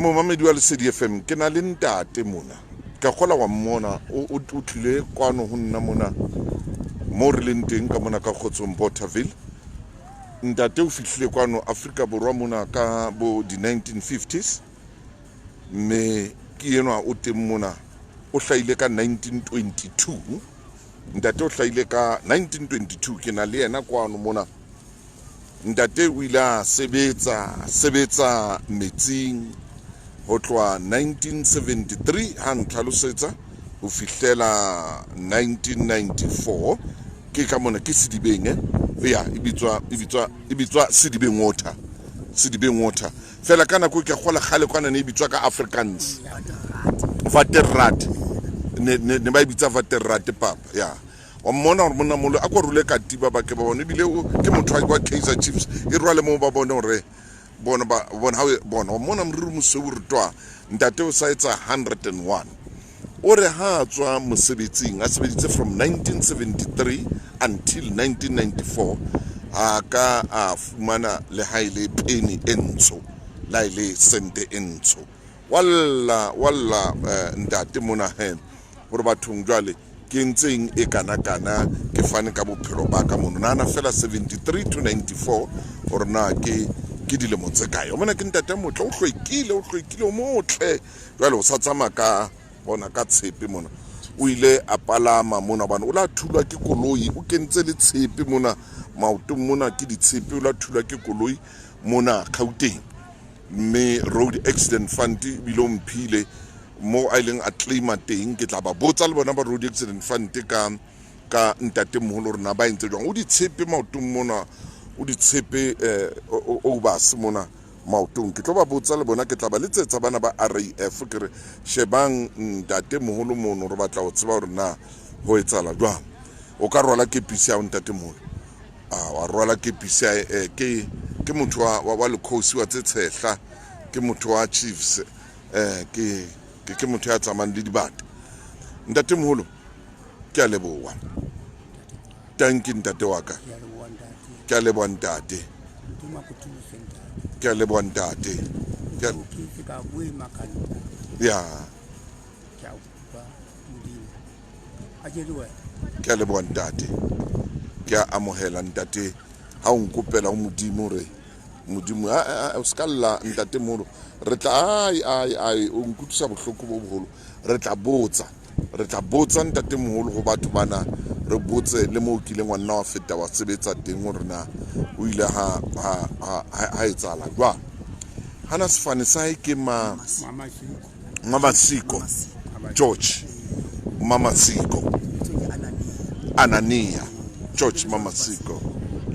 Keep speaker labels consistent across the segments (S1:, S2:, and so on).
S1: Momamedi wa lesedi FM ke na le ntate mona ka gola wa mmona o tlile kwano ho nna mona mo re leng teng ka mona ka Kgotsong Bothaville. Ntate o fihlile kwano Afrika Borwa mona ka bo di 1950s me ke enwa o teng mona o hlaile ka 1922. Ntate o hlaile ka 1922 ke na le yena kwano mona. Ntate o ile sebetsa metsing ho tloha 1973 ha ntlhalosetsa ho fihlela 1994 ke ka mona ke Sedibeng ya ibitswa Sedibeng water fela kana ko ke gola khale kwana ne ibitswa ka Afrikaans Waterrat ne ba ibitsa Waterrat papa ya wa mmona hore monna molo a kwa rule ka tiba ba ke ba bona bile ke motho wa Kaizer Chiefs e rwale mo ba bona hore bona ha bona mona mruru moseu rutwa ntate o sa etsa 101 o re ha tswa mosebetsing a sebeditse from 1973 until 1994 aka a fumana le haile peni entsho la ile sente entsho walla ntate mona he hore bathong jwale ke ntseng e kana ke fane ka bophelo ba ka mono nana fela 73 to 94 or na ke dilemo tse kae o mona ke ntate motle o hlwekile o motle jwale o sa tsama ka bona ka tshepe mona o ile a palama mona bana o la thulwa ke koloi o kentse le tshepe mona maotong mona ke ditshepe o la thulwa ke koloi mona Gauteng me road accident fund bilo mphile mo island a claima teng ke tla ba botsa le bona ba road accident fund ka ntate moholo rena ba entse jwang o ditshepe maotong mona o ditshepe o ba se mona maotong ke tlo ba botsa le bona ke tla ba letsetsa bana ba RAF ke re shebang ntate moholo mono re batla o tseba hore na ho etsala jwang o ka rwala ke pisi ya ntate moholo wa rwala ke pisi ke motho wa lekhosi wa tsetshehla ke motho wa Chiefs ke motho ya tsamang le dibata ntate moholo ke a leboha tanki ntate wa ka ke a leboha ntate ke a leboha ntate ya ke a leboha ntate ke a amohela ntate ha o nkopela ho modimo re modimo o skalla ntate moholo re tla ai o nkutisa bohloko bo boholo re tla botsa ntate moholo go batho bana re botse le mo kileng wa nna wa feta wa sebetsa teng hore na o ile ha etsala jwa hana sefane sa ke Mama Siko George Mama Siko Anania George Mama Siko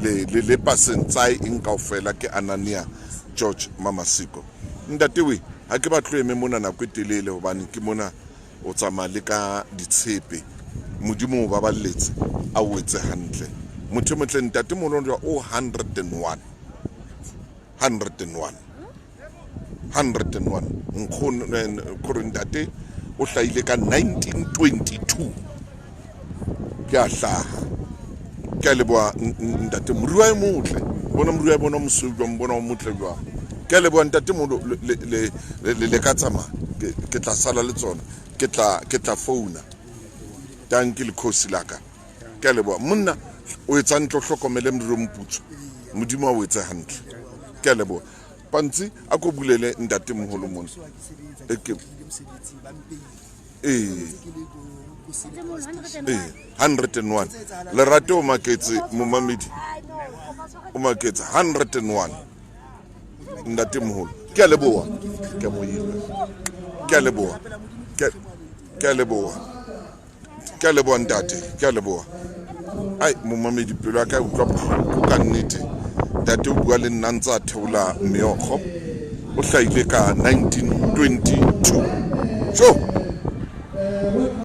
S1: le pasentsai in kaofela ke Anania George Mama Siko ntate we ha ke batlo eme mona na kwetelele hobane ke mona o tsama le ka ditshepe modimo ba balletse a o etse hantle motho motle ntate mono o 101 nkgono ntate o hlaile ka 1922 ke a hlaha ke a leboha ntate morua e motle bona morua e bona moseu jwa mbona o motle jwa ke a leboha ntate mono le ka tsamaya ke tla sala le tsona ke tla founa tanki le khosi laka ke a leboha monna o etsa ntlo hlokomele mriro mputso modimo o etsa hantle ke a leboha pantsi a ko bulele ntate moholo mona ke 101 le rate o maketse momamedi o maketse 101 ntate moholo ke a leboha ke mo yile ke a leboha ke a leboha ntate ke a leboha ai momamedi pelo ka utlwa ka nnete ntate o bua le nna ntse a theola meokgo o hlaile ka 1922 so